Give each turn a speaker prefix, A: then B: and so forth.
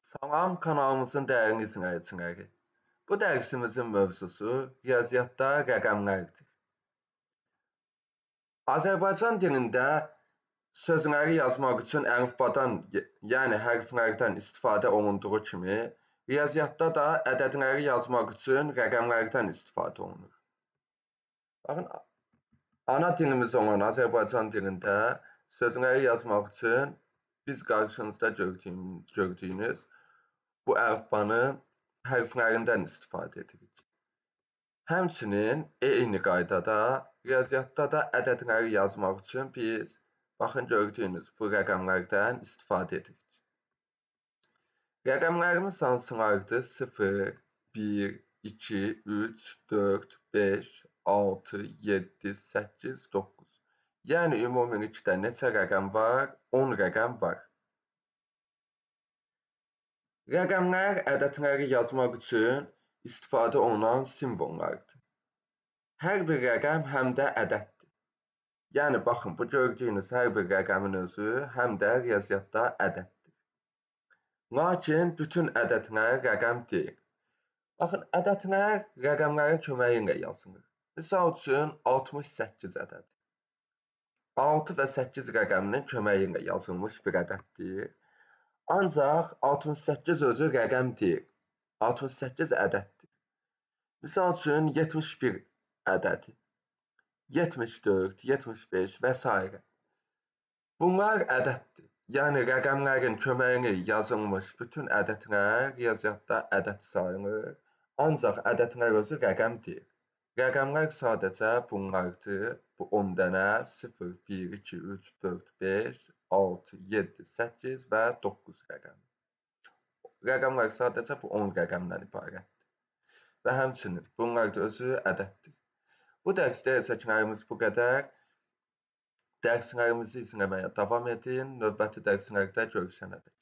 A: Salam, kanalımızın dəyərli izləyiciləri. Bu dərsimizin mövzusu riyaziyyatda rəqəmlərdir. Azərbaycan dilində sözləri yazmaq üçün əlifbadan, yəni hərflərdən istifadə olunduğu kimi, riyaziyyatda da ədədləri yazmaq üçün rəqəmlərdən istifadə olunur. Baxın, ana dilimiz olan Azərbaycan dilində sözləri yazmaq üçün biz qarşınızda gördüyünüz bu əlifbanın hərflərindən istifadə edirik. Həmçinin eyni qaydada riyaziyyatda da ədədləri yazmaq üçün biz baxın gördüyünüz bu rəqəmlərdən istifadə edirik. Rəqəmlərimiz hansılardır? 0, 1, 2, 3, 4, 5, 6, 7, 8, 9. Yəni ümumilikdə neçə rəqəm var? 10 rəqəm var. Rəqəmlər ədədləri yazmaq üçün istifadə olunan simvollardır. Hər bir rəqəm həm də ədəddir. Yəni, baxın, bu gördüyünüz hər bir rəqəmin özü həm də riyaziyyatda ədəddir. Lakin bütün ədədlər rəqəm deyil. Baxın, ədədlər rəqəmlərin köməyi ilə yazılır. Misal üçün, 68 ədədi. 6 və 8 rəqəminin köməyi ilə yazılmış bir ədəddir. Ancaq 68 özü rəqəm deyil. 68 ədəddir. Misal üçün 71 ədədi, 74, 75 və s. Bunlar ədəddir. Yəni rəqəmlərin köməyi ilə yazılmış bütün ədədlər riyaziyyatda ədəd sayılır. Ancaq ədədlər özü rəqəm deyil. Rəqəmlər sadəcə bunlardır. Bu 10 dənə 0, 1, 2, 3, 4, 5, 6, 7, 8 və 9 rəqəmi. Rəqəmlər sadəcə bu 10 rəqəmdən ibarətdir. Və həmçinin bunlar da özü ədəddir. Bu dərsdə edəcəklərimiz bu qədər. Dərslərimizi izləməyə davam edin. Növbəti dərslərdə görüşənədək.